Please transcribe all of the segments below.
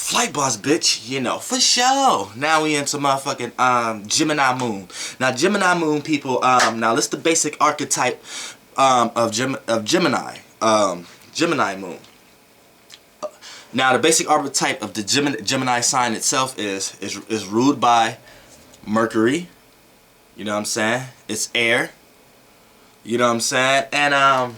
Flight boss, bitch, you know, for sure. Now we into motherfucking Gemini moon. Now Gemini moon people, now this is the basic archetype of Gemini. Gemini moon. Now the basic archetype of the Gemini sign itself is ruled by Mercury. You know what I'm saying? It's air. You know what I'm saying? And I'm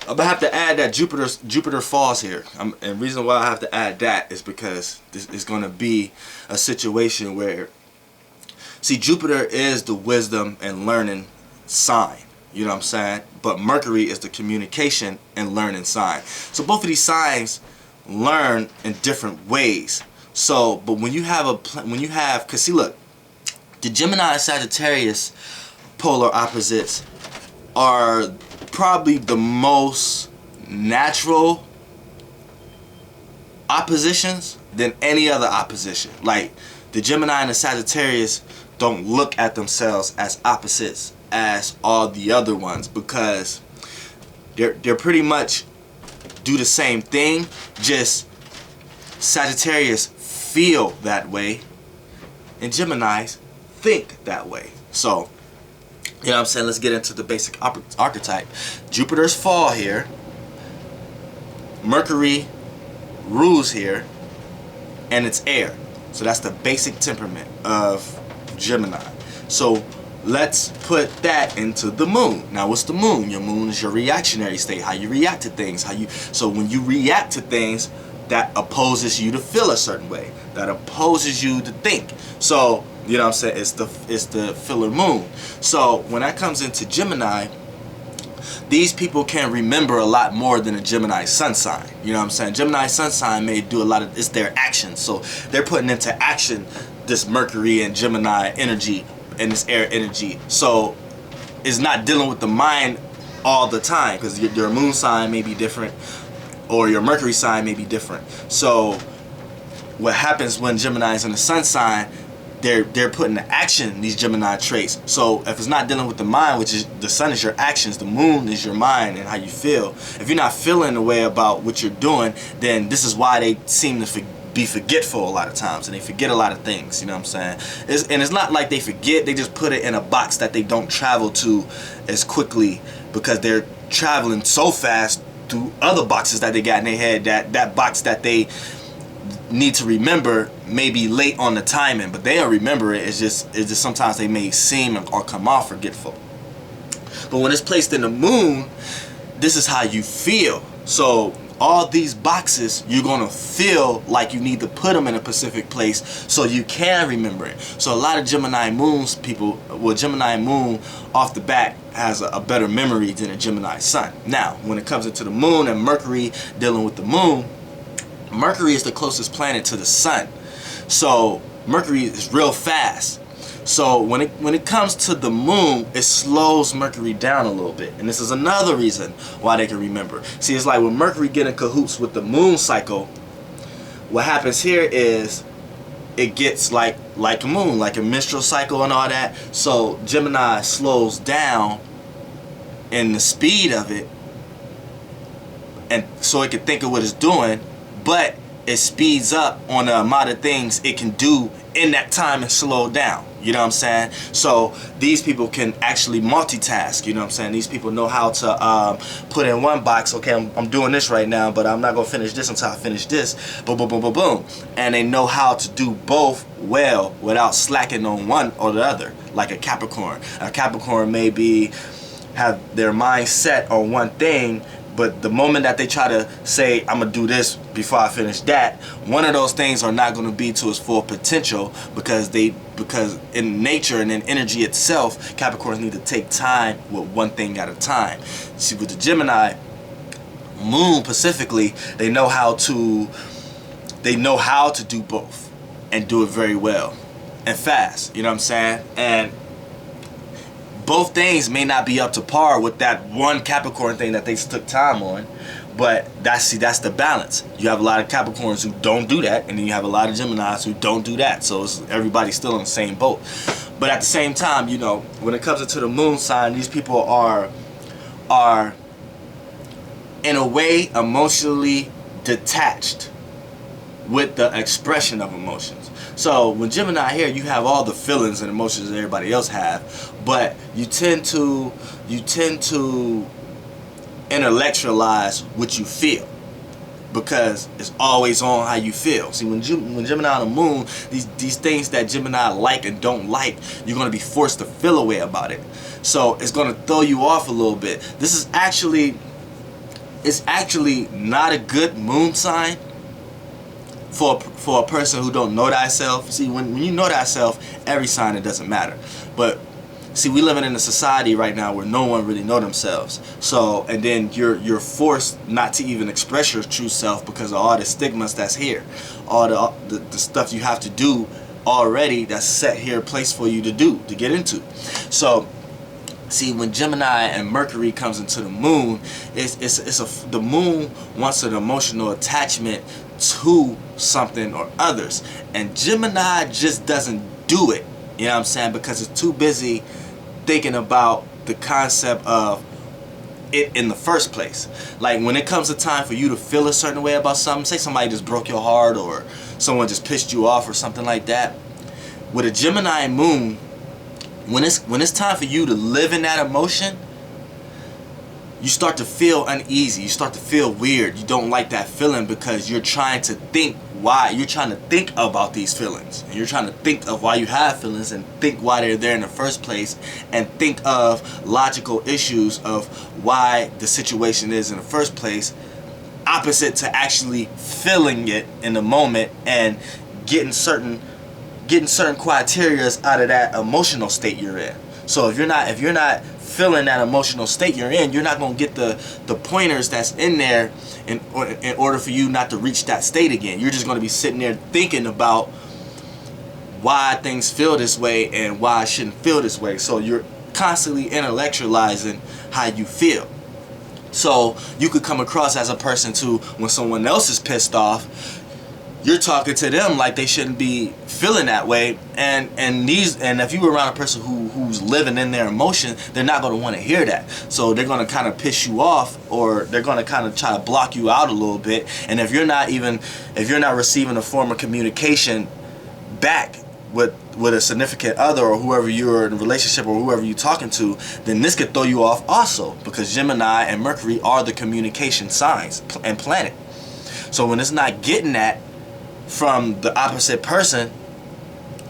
gonna have to add that Jupiter falls here. And the reason why I have to add that is because this is gonna be a situation where, see, Jupiter is the wisdom and learning sign. You know what I'm saying? But Mercury is the communication and learning sign. So both of these signs learn in different ways. So, but when you have cause see, look, the Gemini and Sagittarius polar opposites are probably the most natural oppositions than any other opposition. Like, the Gemini and the Sagittarius don't look at themselves as opposites as all the other ones, because they're pretty much do the same thing, just Sagittarius feel that way and Geminis think that way. So, you know what I'm saying? Let's get into the basic archetype. Jupiter's fall here. Mercury rules here. And it's air. So that's the basic temperament of Gemini. So let's put that into the moon. Now what's the moon? Your moon is your reactionary state. How you react to things. So when you react to things, that opposes you to feel a certain way. That opposes you to think. So, you know what I'm saying? It's the filler moon. So when that comes into Gemini, these people can remember a lot more than a Gemini sun sign. You know what I'm saying? Gemini sun sign may do a lot of, it's their actions. So they're putting into action this Mercury and Gemini energy and this air energy. So it's not dealing with the mind all the time, because your moon sign may be different or your Mercury sign may be different. So what happens when Gemini is in the sun sign, they're putting into action these Gemini traits. So if it's not dealing with the mind, which is the sun is your actions, the moon is your mind and how you feel. If you're not feeling the way about what you're doing, then this is why they seem to be forgetful a lot of times, and they forget a lot of things. You know what I'm saying? And it's not like they forget, they just put it in a box that they don't travel to as quickly, because they're traveling so fast through other boxes that they got in their head, that box that they need to remember may be late on the timing, but they don't remember it. It's just sometimes they may seem or come off forgetful. But when it's placed in the moon, this is how you feel. So all these boxes, you're gonna feel like you need to put them in a specific place so you can remember it. So a lot of Gemini moons people, well, Gemini moon off the bat has a better memory than a Gemini sun. Now, when it comes into the moon and Mercury dealing with the moon, Mercury is the closest planet to the sun. So Mercury is real fast. So when it comes to the moon, it slows Mercury down a little bit. And this is another reason why they can remember. See, it's like when Mercury get in cahoots with the moon cycle, what happens here is it gets like a moon, like a menstrual cycle and all that. So Gemini slows down in the speed of it, and so it can think of what it's doing, but it speeds up on the amount of things it can do in that time and slow down. You know what I'm saying? So these people can actually multitask. You know what I'm saying? These people know how to put in one box. Okay, I'm doing this right now, but I'm not gonna finish this until I finish this. Boom, boom, boom, boom, boom. And they know how to do both well without slacking on one or the other. Like a Capricorn. A Capricorn may have their mind set on one thing, but the moment that they try to say, I'm going to do this before I finish that, one of those things are not going to be to its full potential, because in nature and in energy itself, Capricorns need to take time with one thing at a time. See, with the Gemini moon specifically, they know how to do both and do it very well and fast. You know what I'm saying? And both things may not be up to par with that one Capricorn thing that they took time on, but that's the balance. You have a lot of Capricorns who don't do that, and then you have a lot of Geminis who don't do that. So everybody's still in the same boat. But at the same time, you know, when it comes into the moon sign, these people are in a way emotionally detached with the expression of emotions. So when Gemini here, you have all the feelings and emotions that everybody else have, but you tend to intellectualize what you feel, because it's always on how you feel. See, when Gemini on the moon, these things that Gemini like and don't like, you're going to be forced to feel a way about it. So it's going to throw you off a little bit. This is actually, it's actually not a good moon sign for a person who don't know thyself. See, when you know thyself, every sign, it doesn't matter. But see, we living in a society right now where no one really know themselves. So, and then you're forced not to even express your true self because of all the stigmas that's here, all the stuff you have to do already that's set here, place for you to do, to get into. So, see, when Gemini and Mercury comes into the moon, the moon wants an emotional attachment to something or others, and Gemini just doesn't do it. You know what I'm saying? Because it's too busy thinking about the concept of it in the first place. Like when it comes to time for you to feel a certain way about something, say somebody just broke your heart or someone just pissed you off or something like that, with a Gemini moon, when it's time for you to live in that emotion, you start to feel uneasy, you start to feel weird, you don't like that feeling because you're trying to think why, you're trying to think about these feelings, and you're trying to think of why you have feelings and think why they're there in the first place, and think of logical issues of why the situation is in the first place, opposite to actually feeling it in the moment and getting certain criteria out of that emotional state you're in. So if you're not feeling that emotional state you're in, you're not going to get the pointers that's in there in order for you not to reach that state again. You're just going to be sitting there thinking about why things feel this way and why I shouldn't feel this way. So you're constantly intellectualizing how you feel. So you could come across as a person too, when someone else is pissed off, you're talking to them like they shouldn't be feeling that way, and if you were around a person who's living in their emotion, they're not going to want to hear that. So they're going to kind of piss you off, or they're going to kind of try to block you out a little bit. And if you're not receiving a form of communication back with a significant other or whoever you're in a relationship or whoever you're talking to, then this could throw you off also, because Gemini and Mercury are the communication signs and planet. So when it's not getting that from the opposite person,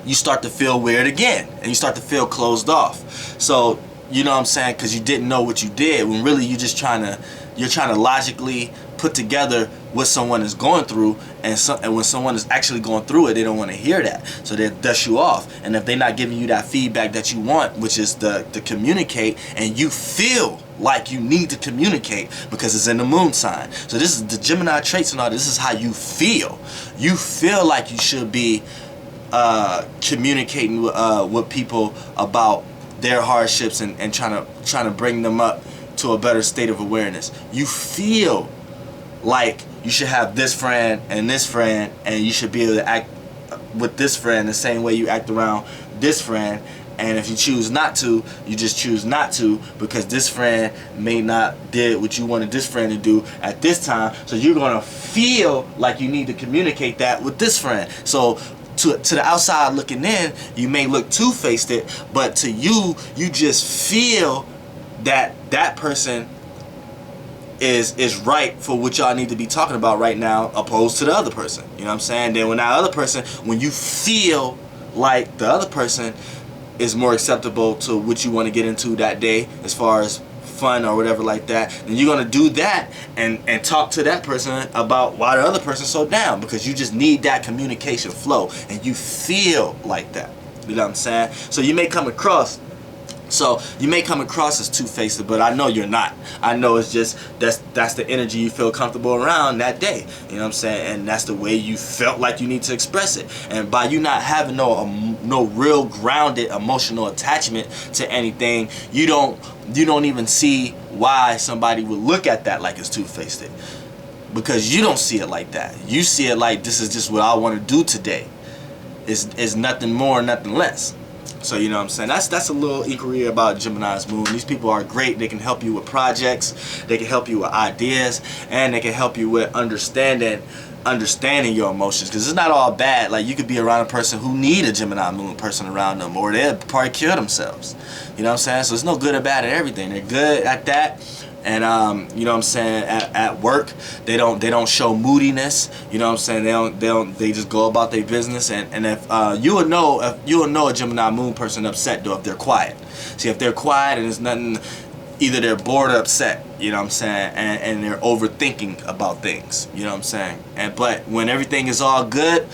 you start to feel weird again, and you start to feel closed off. So you know what I'm saying, because you didn't know what you did, when really you're trying to logically put together what someone is going through, and when someone is actually going through it, they don't want to hear that, so they dust you off. And if they're not giving you that feedback that you want, which is to communicate, and you feel like you need to communicate because it's in the moon sign. So this is the Gemini traits and all this is how you feel. You feel like you should be communicating with people about their hardships and trying to bring them up to a better state of awareness. You feel like you should have this friend, and you should be able to act with this friend the same way you act around this friend. And if you choose not to, you just choose not to, because this friend may not did what you wanted this friend to do at this time. So you're going to feel like you need to communicate that with this friend. So to the outside looking in, you may look two-faced it, but to you, you just feel that that person is right for what y'all need to be talking about right now, opposed to the other person. You know what I'm saying? Then when that other person, when you feel like the other person is more acceptable to what you want to get into that day as far as fun or whatever like that, then you're going to do that and talk to that person about why the other person's so down, because you just need that communication flow and you feel like that. You know what I'm saying? So you may come across as two-faced, but I know you're not. I know it's just that's the energy you feel comfortable around that day. You know what I'm saying? And that's the way you felt like you need to express it. And by you not having no real grounded emotional attachment to anything, you don't even see why somebody would look at that like it's two-faced, because you don't see it like that. You see it like, this is just what I want to do today. It's nothing more, nothing less. So you know what I'm saying? That's a little inquiry about Gemini's moon. These people are great. They can help you with projects, they can help you with ideas, and they can help you with understanding understanding your emotions, because it's not all bad. Like, you could be around a person who need a Gemini moon person around them, or they'll probably kill themselves. You know what I'm saying? So it's no good or bad at everything. They're good at that. And you know what I'm saying, at work they don't show moodiness. You know what I'm saying, they just go about their business. And if you will know a Gemini moon person upset though if they're quiet. See, if they're quiet and there's nothing, either they're bored or upset, you know what I'm saying, and they're overthinking about things, you know what I'm saying. But when everything is all good,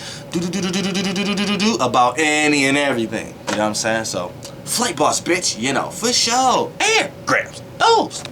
about any and everything, you know what I'm saying. So flight boss bitch, you know, for sure. Air grabs those.